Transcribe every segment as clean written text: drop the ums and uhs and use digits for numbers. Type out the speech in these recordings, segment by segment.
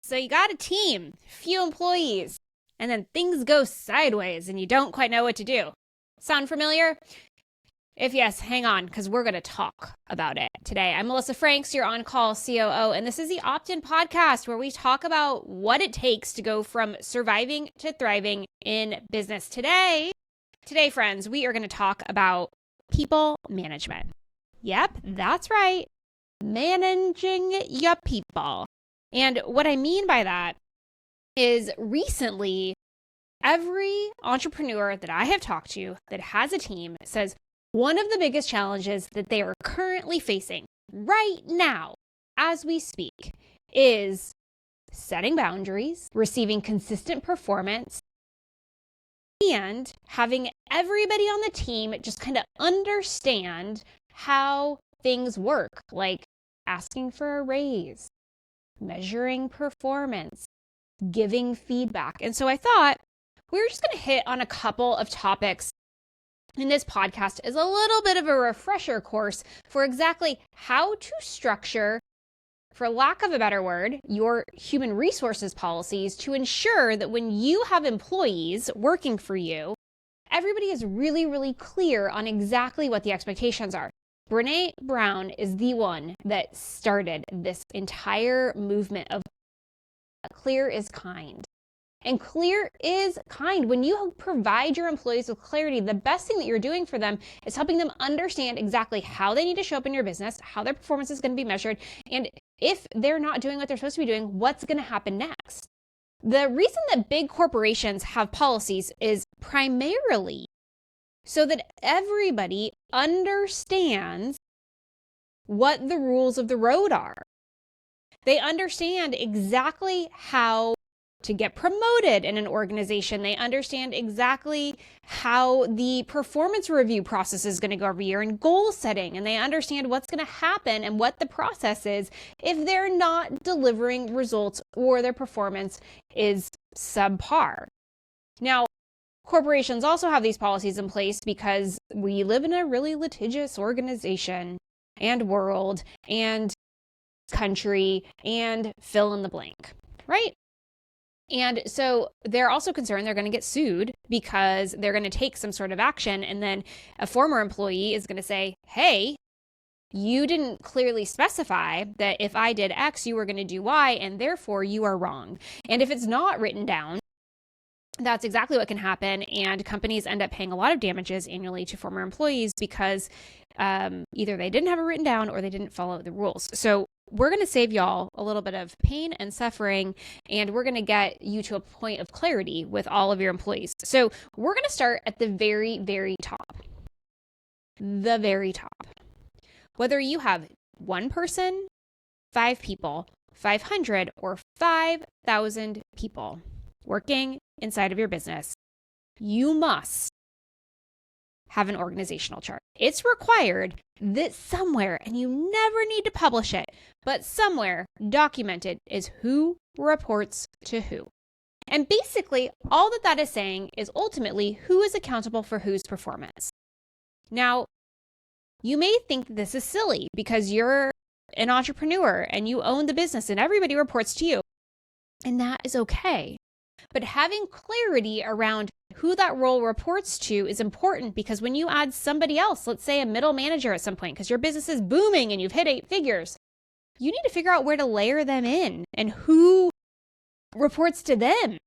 So you got a team, few employees, and then things go sideways and you don't quite know what to do. Sound familiar? If yes, hang on, because we're going to talk about it today. I'm Melissa Franks, your on-call COO, and this is the Opt-in podcast where we talk about what it takes to go from surviving to thriving in business. Today, friends, we are going to talk about people management. Yep, that's right. Managing your people. And what I mean by that is recently, every entrepreneur that I have talked to that has a team says one of the biggest challenges that they are currently facing right now as we speak is setting boundaries, receiving consistent performance, and having everybody on the team just kind of understand how things work, like asking for a raise, measuring performance, giving feedback. And so I thought we were just going to hit on a couple of topics in this podcast as a little bit of a refresher course for exactly how to structure, for lack of a better word, your human resources policies to ensure that when you have employees working for you, everybody is really, really clear on exactly what the expectations are. Brené Brown is the one that started this entire movement of clear is kind. And clear is kind. When you provide your employees with clarity, the best thing that you're doing for them is helping them understand exactly how they need to show up in your business, how their performance is going to be measured, and if they're not doing what they're supposed to be doing, what's going to happen next. The reason that big corporations have policies is primarily so that everybody understands what the rules of the road are. They understand exactly how to get promoted in an organization. They understand exactly how the performance review process is going to go every year and goal setting. And they understand what's going to happen and what the process is if they're not delivering results or their performance is subpar. Now, corporations also have these policies in place because we live in a really litigious organization and world and country and fill in the blank, right? And so they're also concerned they're going to get sued because they're going to take some sort of action. And then a former employee is going to say, hey, you didn't clearly specify that if I did X, you were going to do Y, and therefore you are wrong. And if it's not written down, that's exactly what can happen. And companies end up paying a lot of damages annually to former employees because either they didn't have it written down or they didn't follow the rules. So we're going to save y'all a little bit of pain and suffering, and we're going to get you to a point of clarity with all of your employees. So we're going to start at the very, very top. The very top. Whether you have one person, 5 people, 500, or 5,000 people working inside of your business, you must have an organizational chart. It's required that somewhere, and you never need to publish it, but somewhere documented is who reports to who. And basically, all that is saying is ultimately who is accountable for whose performance. Now, you may think this is silly because you're an entrepreneur and you own the business and everybody reports to you, and that is okay. But having clarity around who that role reports to is important because when you add somebody else, let's say a middle manager at some point, because your business is booming and you've hit 8 figures, you need to figure out where to layer them in and who reports to them.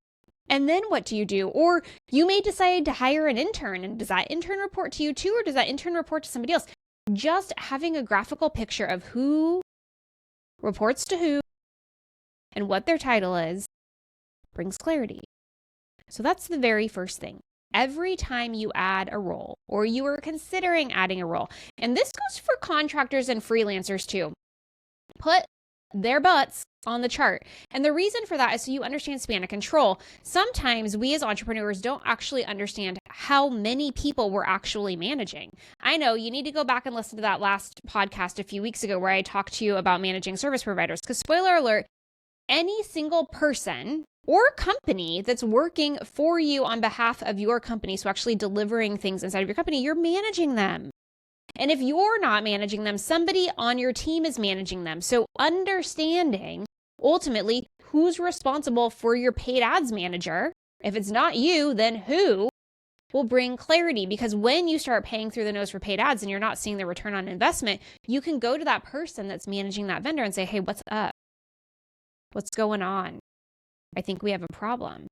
And then what do you do? Or you may decide to hire an intern, and does that intern report to you too, or does that intern report to somebody else? Just having a graphical picture of who reports to who and what their title is brings clarity. So that's the very first thing. Every time you add a role or you are considering adding a role, and this goes for contractors and freelancers too, put their butts on the chart. And the reason for that is so you understand span of control. Sometimes we as entrepreneurs don't actually understand how many people we're actually managing. I know you need to go back and listen to that last podcast a few weeks ago where I talked to you about managing service providers, because spoiler alert, any single person or company that's working for you on behalf of your company, so actually delivering things inside of your company, you're managing them. And if you're not managing them, somebody on your team is managing them. So understanding ultimately who's responsible for your paid ads manager. If it's not you, then who? Will bring clarity, because when you start paying through the nose for paid ads and you're not seeing the return on investment, you can go to that person that's managing that vendor and say, hey, what's up? What's going on? I think we have a problem,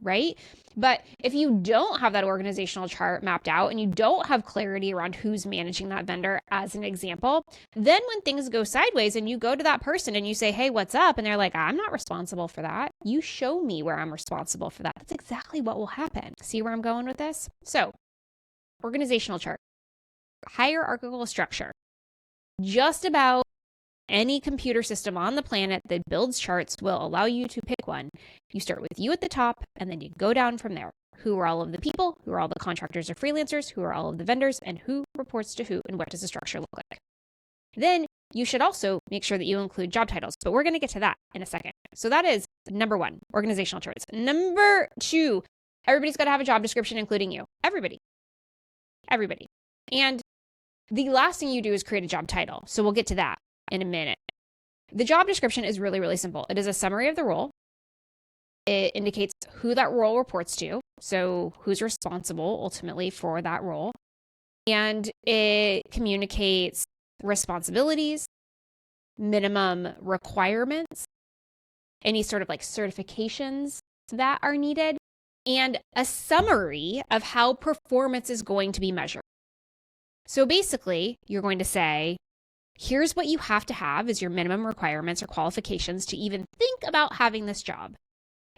right? But if you don't have that organizational chart mapped out and you don't have clarity around who's managing that vendor, as an example, then when things go sideways and you go to that person and you say, hey, what's up? And they're like, I'm not responsible for that. You show me where I'm responsible for that. That's exactly what will happen. See where I'm going with this? So, organizational chart, hierarchical structure. Just about any computer system on the planet that builds charts will allow you to pick one. You start with you at the top, and then you go down from there. Who are all of the people? Who are all the contractors or freelancers? Who are all of the vendors? And who reports to who? And what does the structure look like? Then you should also make sure that you include job titles, but we're going to get to that in a second. So that is number one, organizational charts. Number two, everybody's got to have a job description, including you. Everybody. And the last thing you do is create a job title. So we'll get to that in a minute. The job description is really, really simple. It is a summary of the role. It indicates who that role reports to, so who's responsible ultimately for that role. And it communicates responsibilities, minimum requirements, any sort of like certifications that are needed, and a summary of how performance is going to be measured. So basically, you're going to say, here's what you have to have as your minimum requirements or qualifications to even think about having this job.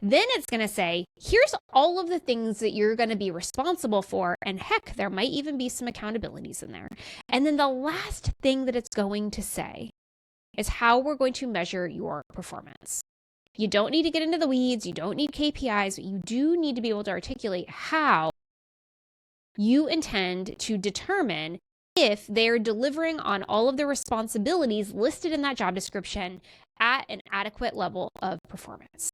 Then it's going to say, here's all of the things that you're going to be responsible for. And heck, there might even be some accountabilities in there. And then the last thing that it's going to say is how we're going to measure your performance. You don't need to get into the weeds. You don't need KPIs, but you do need to be able to articulate how you intend to determine if they're delivering on all of the responsibilities listed in that job description at an adequate level of performance.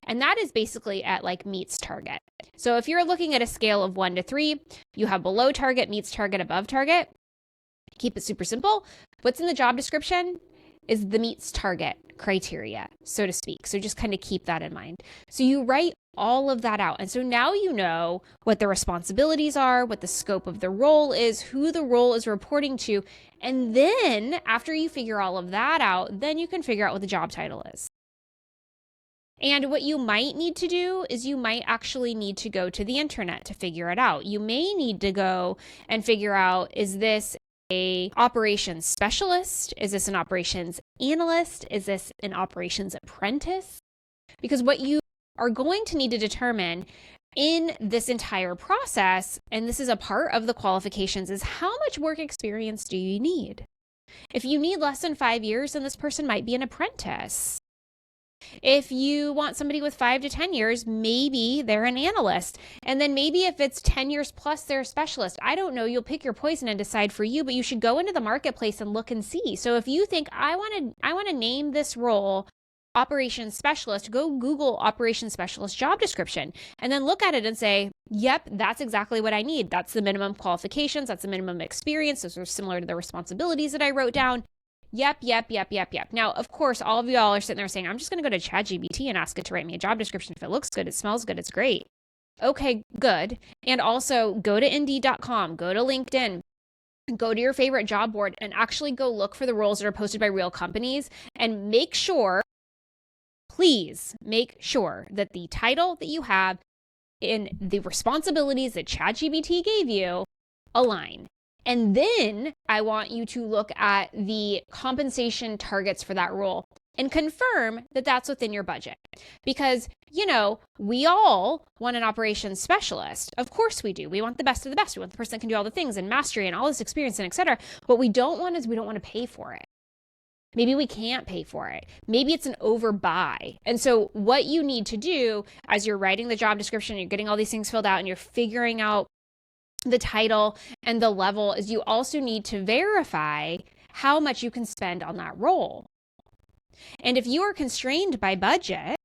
And that is basically at like meets target. So if you're looking at a scale of 1 to 3, you have below target, meets target, above target. Keep it super simple. What's in the job description is the meets target criteria, so to speak. So just kind of keep that in mind. So you write all of that out. And so now you know what the responsibilities are, what the scope of the role is, who the role is reporting to. And then after you figure all of that out, then you can figure out what the job title is. And what you might need to do is you might actually need to go to the internet to figure it out. You may need to go and figure out, is this a operations specialist? Is this an operations analyst? Is this an operations apprentice? Because what you are going to need to determine in this entire process, and this is a part of the qualifications, is how much work experience do you need? If you need less than 5 years, then this person might be an apprentice. If you want somebody with 5 to 10 years, maybe they're an analyst. And then maybe if it's 10 years plus, they're a specialist. I don't know. You'll pick your poison and decide for you, but you should go into the marketplace and look and see. So if you think, I want to name this role operations specialist, go Google operations specialist job description and then look at it and say, yep, that's exactly what I need. That's the minimum qualifications. That's the minimum experience. Those are similar to the responsibilities that I wrote down. Yep. Now, of course, all of y'all are sitting there saying, I'm just going to go to ChatGPT and ask it to write me a job description. If it looks good, it smells good, it's great. Okay, good. And also go to Indeed.com, go to LinkedIn, go to your favorite job board and actually go look for the roles that are posted by real companies and make sure, please make sure that the title that you have in the responsibilities that ChatGPT gave you align. And then I want you to look at the compensation targets for that role and confirm that that's within your budget. Because, we all want an operations specialist. Of course we do. We want the best of the best. We want the person that can do all the things and mastery and all this experience and et cetera. What we don't want is we don't want to pay for it. Maybe we can't pay for it. Maybe it's an overbuy. And so what you need to do as you're writing the job description, you're getting all these things filled out and you're figuring out the title and the level, is you also need to verify how much you can spend on that role. And if you are constrained by budget,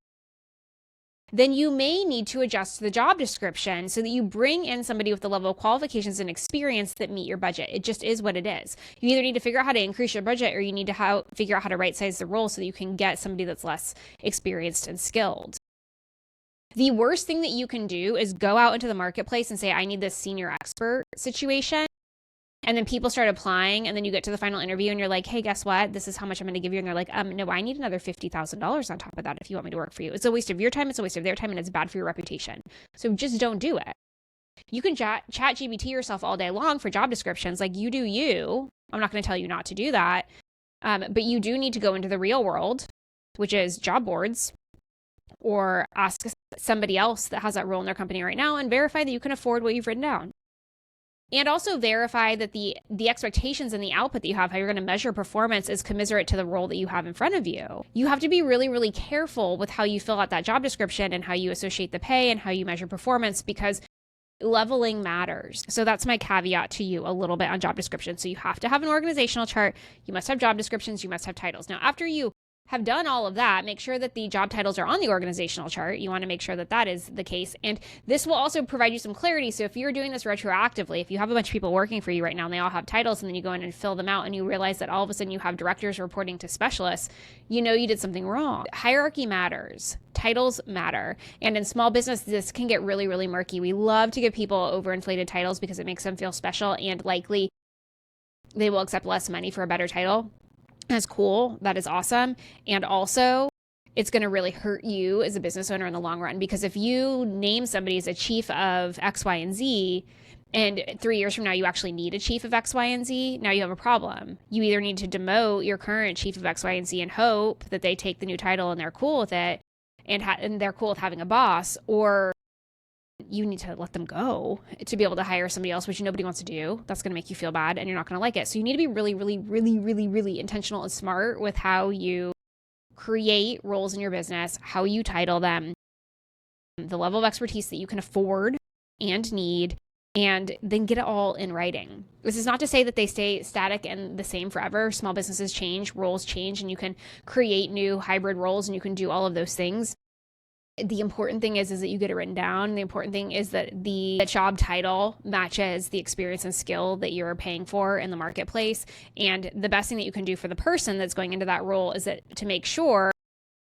then you may need to adjust the job description so that you bring in somebody with the level of qualifications and experience that meet your budget. It just is what it is. You either need to figure out how to increase your budget, or you need to figure out how to right size the role so that you can get somebody that's less experienced and skilled. The worst thing that you can do is go out into the marketplace and say, I need this senior expert situation. And then people start applying, and then you get to the final interview and you're like, hey, guess what? This is how much I'm going to give you. And they're like, no, I need another $50,000 on top of that if you want me to work for you. It's a waste of your time. It's a waste of their time, and it's bad for your reputation. So just don't do it. You can chat GPT yourself all day long for job descriptions. Like, you do you. I'm not going to tell you not to do that. But you do need to go into the real world, which is job boards, or ask somebody else that has that role in their company right now and verify that you can afford what you've written down. And also verify that the expectations and the output that you have, how you're going to measure performance, is commensurate to the role that you have in front of you. You have to be really, really careful with how you fill out that job description and how you associate the pay and how you measure performance, because leveling matters. So that's my caveat to you a little bit on job descriptions. So you have to have an organizational chart. You must have job descriptions. You must have titles. Now, after you have done all of that, make sure that the job titles are on the organizational chart. You want to make sure that that is the case. And this will also provide you some clarity. So if you're doing this retroactively, if you have a bunch of people working for you right now and they all have titles, and then you go in and fill them out and you realize that all of a sudden you have directors reporting to specialists, you know you did something wrong. Hierarchy matters. Titles matter. And in small business, this can get really, really murky. We love to give people overinflated titles because it makes them feel special, and likely they will accept less money for a better title. That's cool. That is awesome. And also, it's going to really hurt you as a business owner in the long run, because if you name somebody as a chief of X, Y, and Z, and 3 years from now you actually need a chief of X, Y, and Z, now you have a problem. You either need to demote your current chief of X, Y, and Z and hope that they take the new title and they're cool with it, and they're cool with having a boss, or you need to let them go to be able to hire somebody else, which nobody wants to do. That's going to make you feel bad, and you're not going to like it. So you need to be really, really, really, really, really intentional and smart with how you create roles in your business, how you title them, the level of expertise that you can afford and need, and then get it all in writing. This is not to say that they stay static and the same forever. Small businesses change, roles change, and you can create new hybrid roles, and you can do all of those things. The important thing is that you get it written down. The important thing is that the job title matches the experience and skill that you're paying for in the marketplace. And the best thing that you can do for the person that's going into that role is to make sure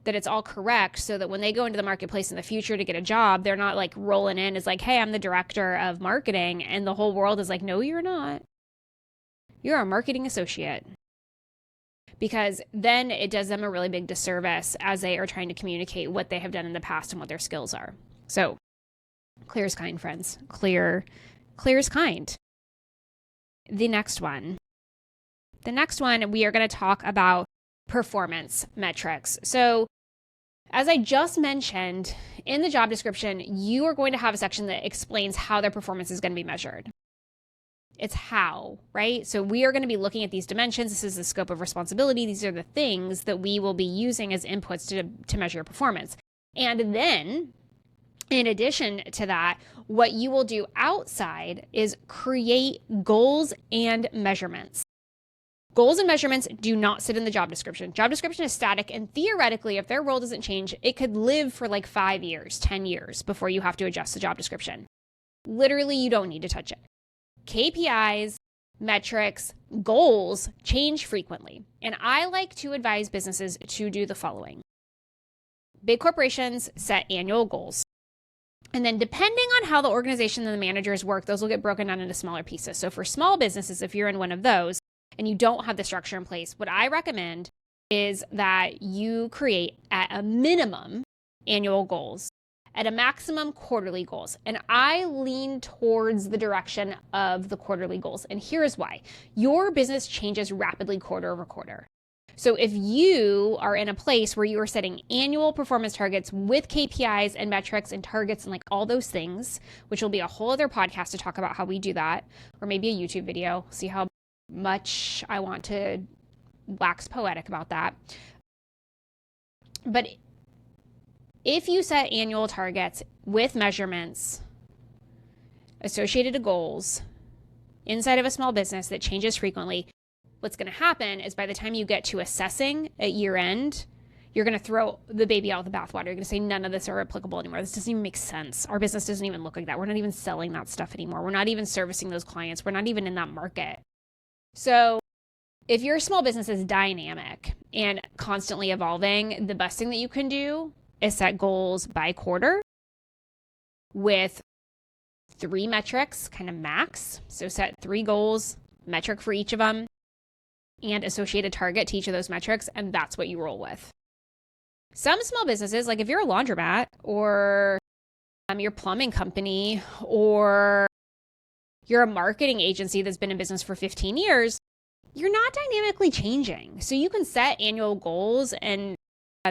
that it's all correct, so that when they go into the marketplace in the future to get a job, they're not like rolling in as like, hey, I'm the director of marketing. And the whole world is like, no, you're not. You're a marketing associate. Because then it does them a really big disservice as they are trying to communicate what they have done in the past and what their skills are. So clear is kind, friends. Clear is kind. The next one, we are going to talk about performance metrics. So as I just mentioned, in the job description, you are going to have a section that explains how their performance is going to be measured. It's how, right? So we are going to be looking at these dimensions. This is the scope of responsibility. These are the things that we will be using as inputs to measure your performance. And then, in addition to that, what you will do outside is create goals and measurements. Goals and measurements do not sit in the job description. Job description is static, and theoretically, if their role doesn't change, it could live for like 5 years, 10 years before you have to adjust the job description. Literally, you don't need to touch it. KPIs, metrics, goals change frequently. And I like to advise businesses to do the following. Big corporations set annual goals. And then depending on how the organization and the managers work, those will get broken down into smaller pieces. So for small businesses, if you're in one of those and you don't have the structure in place, what I recommend is that you create at a minimum annual goals, at a maximum quarterly goals. And I lean towards the direction of the quarterly goals. And here's why. Your business changes rapidly quarter over quarter. So if you are in a place where you are setting annual performance targets with KPIs and metrics and targets and like all those things, which will be a whole other podcast to talk about how we do that, or maybe a YouTube video, see how much I want to wax poetic about that. But if you set annual targets with measurements associated to goals inside of a small business that changes frequently, what's going to happen is by the time you get to assessing at year end, you're going to throw the baby out with the bathwater. You're going to say none of this are applicable anymore. This doesn't even make sense. Our business doesn't even look like that. We're not even selling that stuff anymore. We're not even servicing those clients. We're not even in that market. So if your small business is dynamic and constantly evolving, the best thing that you can do is set goals by quarter with 3 metrics, kind of max. So set 3 goals, metric for each of them, and associate a target to each of those metrics, and that's what you roll with. Some small businesses, like if you're a laundromat or your plumbing company or you're a marketing agency that's been in business for 15 years, you're not dynamically changing. So you can set annual goals and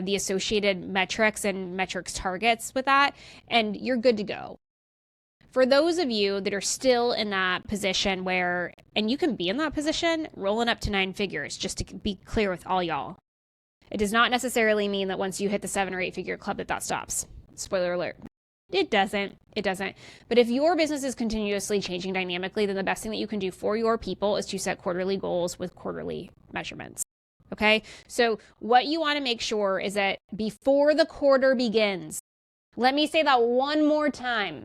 the associated metrics and metrics targets with that, and you're good to go. For those of you that are still in that position where, and you can be in that position, rolling up to 9 figures, just to be clear with all y'all. It does not necessarily mean that once you hit the 7 or 8 figure club that stops. Spoiler alert. It doesn't. But if your business is continuously changing dynamically, then the best thing that you can do for your people is to set quarterly goals with quarterly measurements. Okay? So what you want to make sure is that before the quarter begins, let me say that one more time.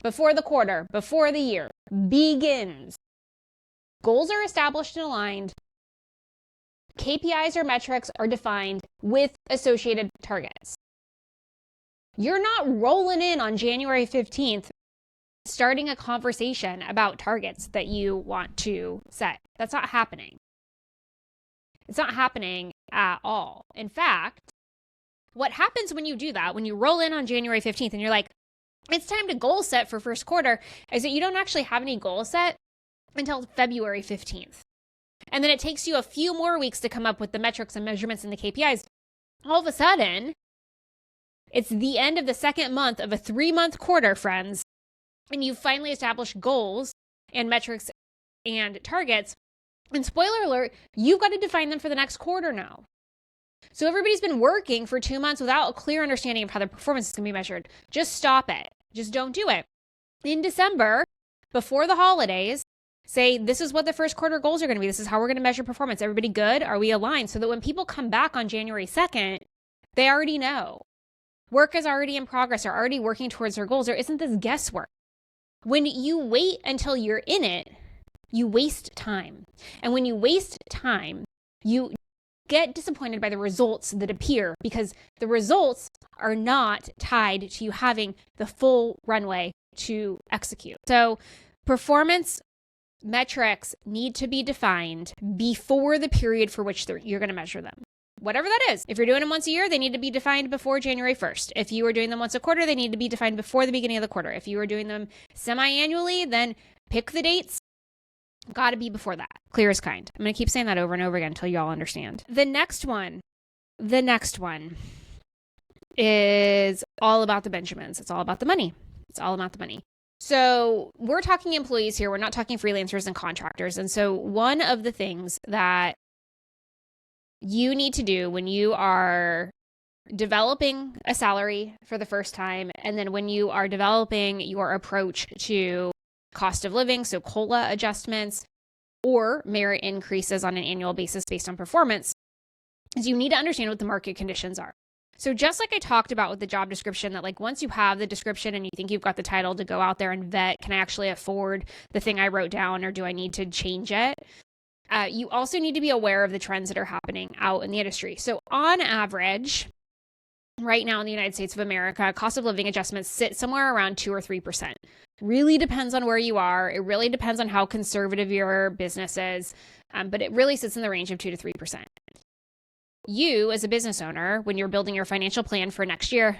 Before the quarter, before the year begins, goals are established and aligned. KPIs or metrics are defined with associated targets. You're not rolling in on January 15th, starting a conversation about targets that you want to set. That's not happening. It's not happening at all. In fact, what happens when you do that, when you roll in on January 15th and you're like, it's time to goal set for first quarter, is that you don't actually have any goal set until February 15th. And then it takes you a few more weeks to come up with the metrics and measurements and the KPIs. All of a sudden, it's the end of the second month of a 3-month quarter, friends, and you've finally established goals and metrics and targets. And spoiler alert, you've got to define them for the next quarter now. So everybody's been working for 2 months without a clear understanding of how their performance is going to be measured. Just stop it. Just don't do it. In December, before the holidays, say, this is what the first quarter goals are going to be. This is how we're going to measure performance. Everybody good? Are we aligned? So that when people come back on January 2nd, they already know. Work is already in progress. They're already working towards their goals. There isn't this guesswork. When you wait until you're in it, you waste time. And when you waste time, you get disappointed by the results that appear because the results are not tied to you having the full runway to execute. So performance metrics need to be defined before the period for which you're going to measure them. Whatever that is. If you're doing them once a year, they need to be defined before January 1st. If you are doing them once a quarter, they need to be defined before the beginning of the quarter. If you are doing them semi-annually, then pick the dates. Got to be before that. Clear as kind. I'm going to keep saying that over and over again until y'all understand. The next one is all about the Benjamins. It's all about the money. So we're talking employees here. We're not talking freelancers and contractors. And so one of the things that you need to do when you are developing a salary for the first time, and then when you are developing your approach to cost of living, so COLA adjustments or merit increases on an annual basis based on performance, is you need to understand what the market conditions are. So just like I talked about with the job description, that like once you have the description and you think you've got the title to go out there and vet, can I actually afford the thing I wrote down or do I need to change it? You also need to be aware of the trends that are happening out in the industry. So on average, right now in the United States of America, cost of living adjustments sit somewhere around 2 or 3%. Really depends on where you are. It really depends on how conservative your business is, but it really sits in the range of 2 to 3%. You, as a business owner, when you're building your financial plan for next year,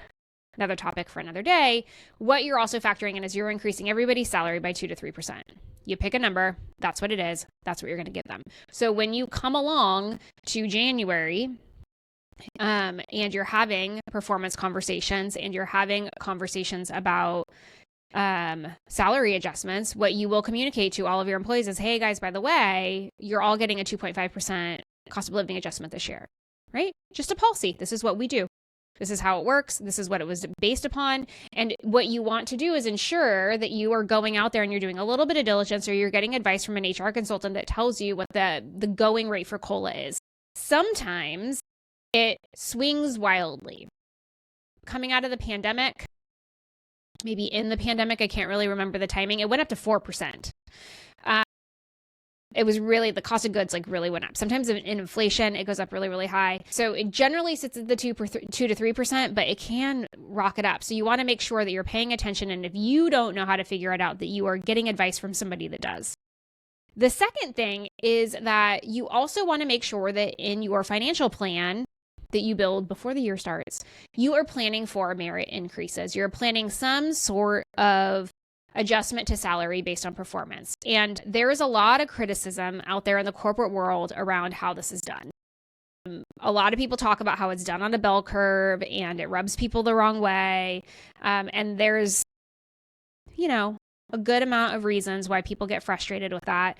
another topic for another day, what you're also factoring in is you're increasing everybody's salary by 2 to 3%. You pick a number, that's what it is, that's what you're going to give them. So when you come along to January, and you're having performance conversations and you're having conversations about salary adjustments, what you will communicate to all of your employees is, hey guys, by the way, you're all getting a 2.5% cost of living adjustment this year, right? Just a policy. This is what we do. This is how it works. This is what it was based upon. And what you want to do is ensure that you are going out there and you're doing a little bit of diligence, or you're getting advice from an HR consultant that tells you what the going rate for COLA is. Sometimes it swings wildly. Coming out of the pandemic, maybe in the pandemic, I can't really remember the timing, it went up to 4%. It was really, the cost of goods like really went up. Sometimes in inflation, it goes up really, really high. So it generally sits at the 2 to 3%, but it can rocket up. So you want to make sure that you're paying attention. And if you don't know how to figure it out, that you are getting advice from somebody that does. The second thing is that you also want to make sure that in your financial plan that you build before the year starts, you are planning for merit increases. You're planning some sort of adjustment to salary based on performance. And there is a lot of criticism out there in the corporate world around how this is done. A lot of people talk about how it's done on a bell curve and it rubs people the wrong way. And there's, a good amount of reasons why people get frustrated with that.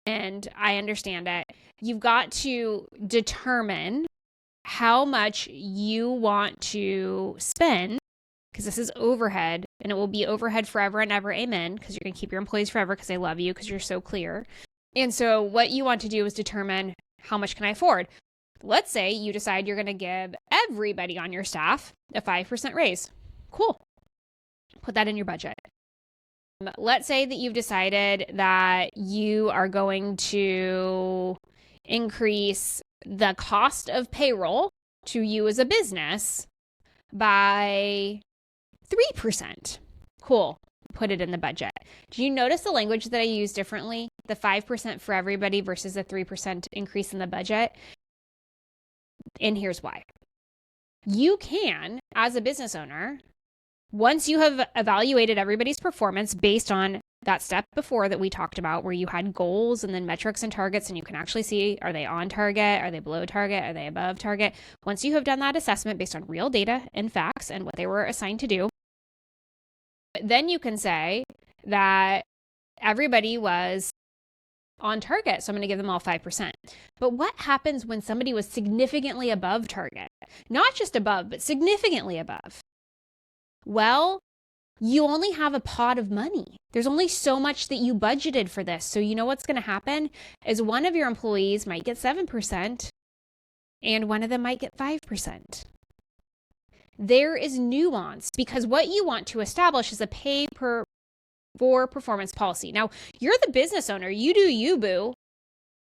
And I understand it. You've got to determine how much you want to spend, because this is overhead and it will be overhead forever and ever. Amen. Because you're going to keep your employees forever because they love you, because you're so clear. And so what you want to do is determine, how much can I afford? Let's say you decide you're going to give everybody on your staff a 5% raise. Cool. Put that in your budget. Let's say that you've decided that you are going to increase the cost of payroll to you as a business by 3%. Cool. Put it in the budget. Do you notice the language that I use differently? The 5% for everybody versus a 3% increase in the budget. And here's why. You can, as a business owner, once you have evaluated everybody's performance based on that step before that we talked about, where you had goals and then metrics and targets, and you can actually see, are they on target? Are they below target? Are they above target? Once you have done that assessment based on real data and facts and what they were assigned to do, then you can say that everybody was on target, so I'm going to give them all 5%. But what happens when somebody was significantly above target? Not just above, but significantly above. Well, you only have a pot of money. There's only so much that you budgeted for this. So you know what's going to happen is one of your employees might get 7% and one of them might get 5%. There is nuance, because what you want to establish is a pay for performance policy. Now, you're the business owner. You do you, boo.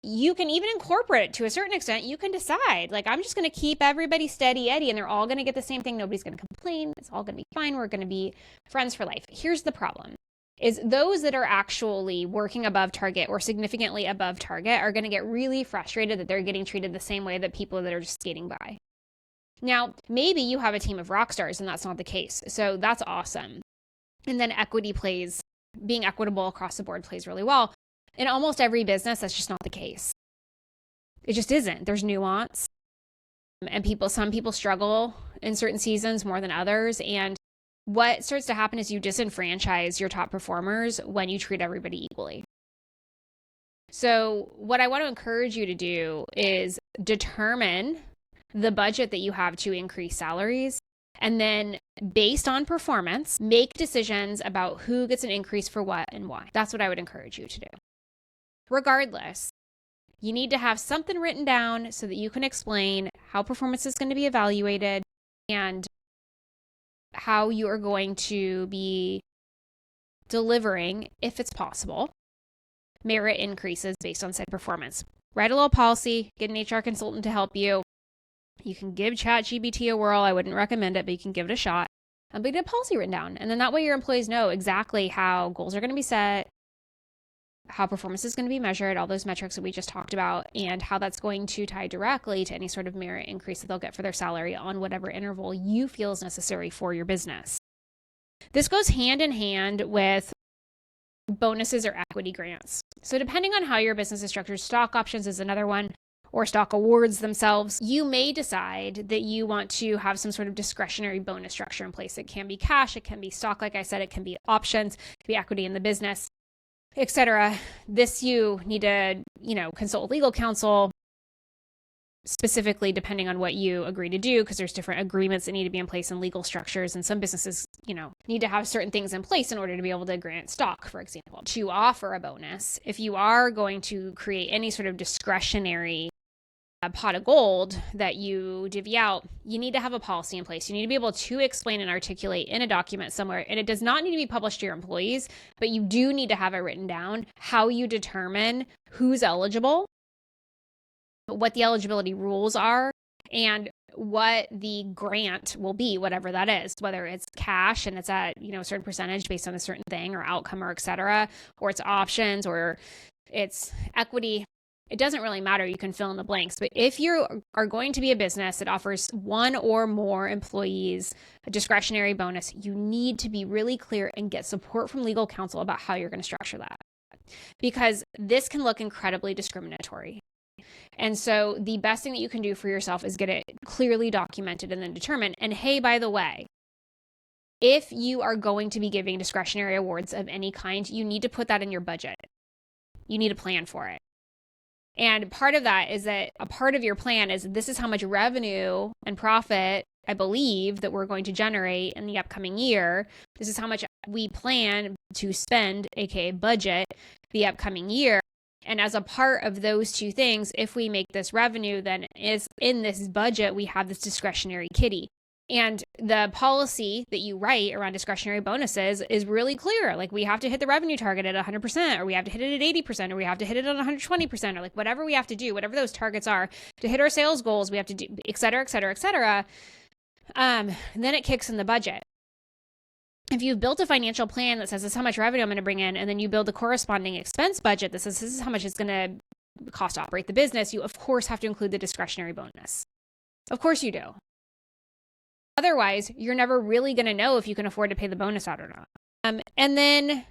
You can even incorporate it to a certain extent. You can decide, like, I'm just going to keep everybody steady Eddie and they're all going to get the same thing. Nobody's going to complain. It's all going to be fine. We're going to be friends for life. Here's the problem, is those that are actually working above target or significantly above target are going to get really frustrated that they're getting treated the same way that people that are just skating by. Now, maybe you have a team of rock stars and that's not the case. So that's awesome. And then equity plays, being equitable across the board plays really well. In almost every business, that's just not the case. It just isn't. There's nuance. And some people struggle in certain seasons more than others. And what starts to happen is you disenfranchise your top performers when you treat everybody equally. So what I want to encourage you to do is determine the budget that you have to increase salaries. And then based on performance, make decisions about who gets an increase for what and why. That's what I would encourage you to do. Regardless, you need to have something written down so that you can explain how performance is going to be evaluated and how you are going to be delivering, if it's possible, merit increases based on said performance. Write a little policy, get an HR consultant to help you. You can give ChatGPT a whirl. I wouldn't recommend it, but you can give it a shot. But get a policy written down. And then that way your employees know exactly how goals are going to be set, how performance is going to be measured, all those metrics that we just talked about, and how that's going to tie directly to any sort of merit increase that they'll get for their salary on whatever interval you feel is necessary for your business. This goes hand in hand with bonuses or equity grants. So depending on how your business is structured, stock options is another one, or stock awards themselves. You may decide that you want to have some sort of discretionary bonus structure in place. It can be cash, it can be stock, like I said, it can be options, it can be equity in the business, etc. This you need to, consult legal counsel, specifically depending on what you agree to do, because there's different agreements that need to be in place in legal structures. And some businesses, need to have certain things in place in order to be able to grant stock, for example. To offer a bonus, if you are going to create any sort of discretionary pot of gold that you divvy out, you need to have a policy in place. You need to be able to explain and articulate in a document somewhere. And it does not need to be published to your employees, but you do need to have it written down how you determine who's eligible, what the eligibility rules are, and what the grant will be, whatever that is, whether it's cash and it's at, a certain percentage based on a certain thing or outcome or et cetera, or it's options or it's equity. It doesn't really matter. You can fill in the blanks. But if you are going to be a business that offers one or more employees a discretionary bonus, you need to be really clear and get support from legal counsel about how you're going to structure that, because this can look incredibly discriminatory. And so the best thing that you can do for yourself is get it clearly documented and then determined. And hey, by the way, if you are going to be giving discretionary awards of any kind, you need to put that in your budget. You need a plan for it. And part of that is that a part of your plan is this is how much revenue and profit I believe that we're going to generate in the upcoming year. This is how much we plan to spend, aka budget, the upcoming year. And as a part of those two things, if we make this revenue, then is in this budget, we have this discretionary kitty. And the policy that you write around discretionary bonuses is really clear. Like, we have to hit the revenue target at 100%, or we have to hit it at 80%, or we have to hit it at 120%, or like whatever we have to do, whatever those targets are to hit our sales goals, we have to do, et cetera, et cetera, et cetera. Then it kicks in the budget. If you've built a financial plan that says this is how much revenue I'm going to bring in, and then you build the corresponding expense budget that says this is how much it's going to cost to operate the business, you of course have to include the discretionary bonus. Of course you do. Otherwise, you're never really going to know if you can afford to pay the bonus out or not. And then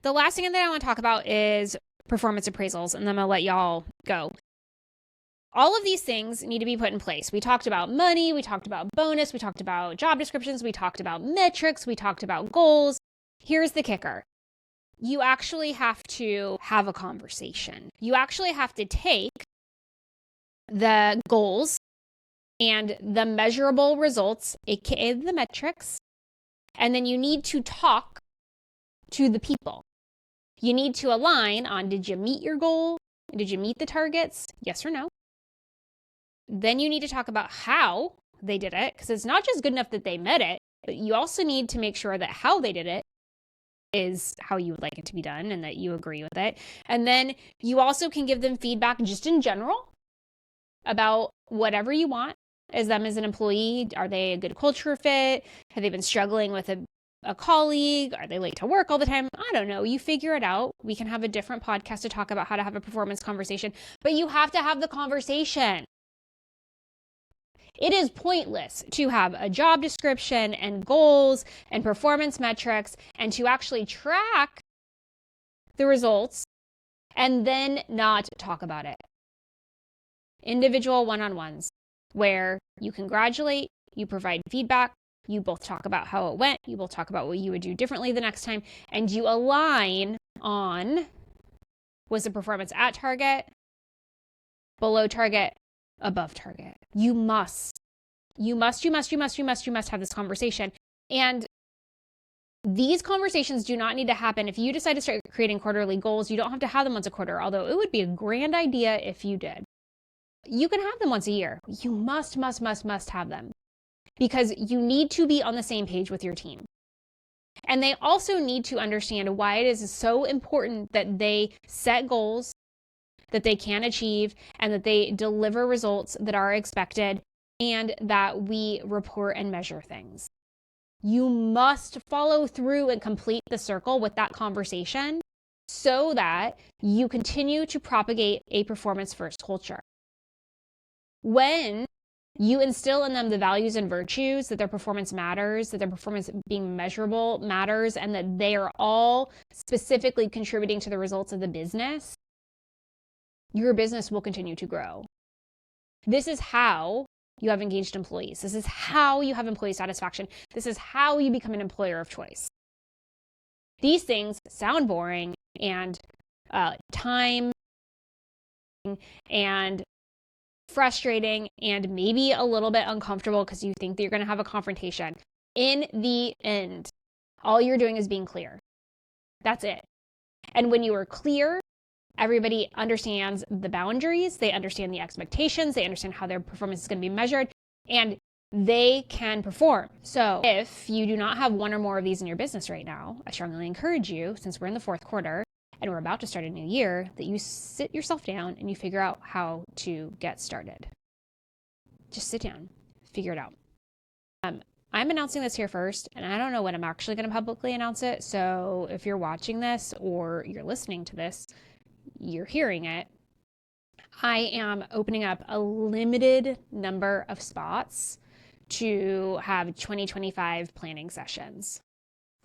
the last thing that I want to talk about is performance appraisals, and then I'll let y'all go. All of these things need to be put in place. We talked about money, we talked about bonus, we talked about job descriptions, we talked about metrics, we talked about goals. Here's the kicker. You actually have to have a conversation. You actually have to take the goals and the measurable results, aka the metrics, and then you need to talk to the people. You need to align on, did you meet your goal? Did you meet the targets? Yes or no? Then you need to talk about how they did it, because it's not just good enough that they met it, but you also need to make sure that how they did it is how you would like it to be done and that you agree with it. And then you also can give them feedback just in general about whatever you want as them as an employee. Are they a good culture fit? Have they been struggling with a colleague? Are they late to work all the time? I don't know. You figure it out. We can have a different podcast to talk about how to have a performance conversation, but you have to have the conversation. It is pointless to have a job description and goals and performance metrics and to actually track the results and then not talk about it. Individual one-on-ones where you congratulate, you provide feedback, you both talk about how it went, you both talk about what you would do differently the next time, and you align on, was the performance at target, below target, above target. You must have this conversation. And these conversations do not need to happen. If you decide to start creating quarterly goals, you don't have to have them once a quarter, although it would be a grand idea if you did. You can have them once a year. You must have them, because you need to be on the same page with your team. And they also need to understand why it is so important that they set goals that they can achieve and that they deliver results that are expected and that we report and measure things. You must follow through and complete the circle with that conversation so that you continue to propagate a performance-first culture. When you instill in them the values and virtues that their performance matters, that their performance being measurable matters, and that they are all specifically contributing to the results of the business, your business will continue to grow. This is how you have engaged employees. This is how you have employee satisfaction. This is how you become an employer of choice. These things sound boring and time and frustrating and maybe a little bit uncomfortable because you think that you're going to have a confrontation. In the end, all you're doing is being clear. That's it. And when you are clear Everybody understands the boundaries, they understand the expectations, they understand how their performance is going to be measured, and they can perform. So if you do not have one or more of these in your business right now, I strongly encourage you, since we're in the fourth quarter and we're about to start a new year, that you sit yourself down and you figure out how to get started. Just sit down, figure it out. I'm announcing this here first, and I don't know when I'm actually going to publicly announce it. So if you're watching this or you're listening to this, you're hearing it. I am opening up a limited number of spots to have 2025 planning sessions,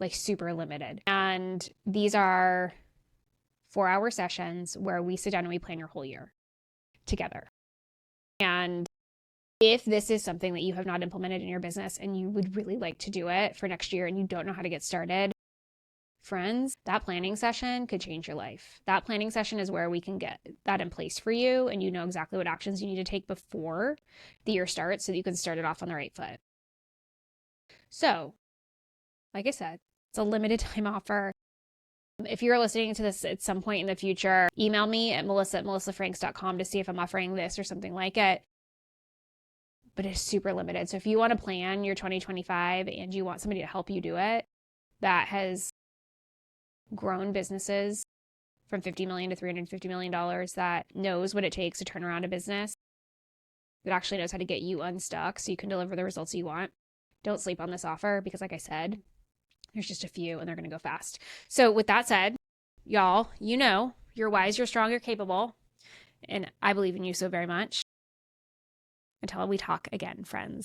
like super limited. And these are 4-hour sessions where we sit down and we plan your whole year together. And if this is something that you have not implemented in your business and you would really like to do it for next year and you don't know how to get started, friends, that planning session could change your life. That planning session is where we can get that in place for you and you know exactly what actions you need to take before the year starts so that you can start it off on the right foot. So, like I said, it's a limited time offer. If you're listening to this at some point in the future, email me at melissa@melissafranks.com to see if I'm offering this or something like it. But it's super limited. So if you want to plan your 2025 and you want somebody to help you do it that has grown businesses from $50 million to $350 million, that knows what it takes to turn around a business, that actually knows how to get you unstuck so you can deliver the results you want, don't sleep on this offer because, like I said, there's just a few and they're going to go fast. So with that said, y'all, you know, you're wise, you're strong, you're capable, and I believe in you so very much. Until we talk again, friends.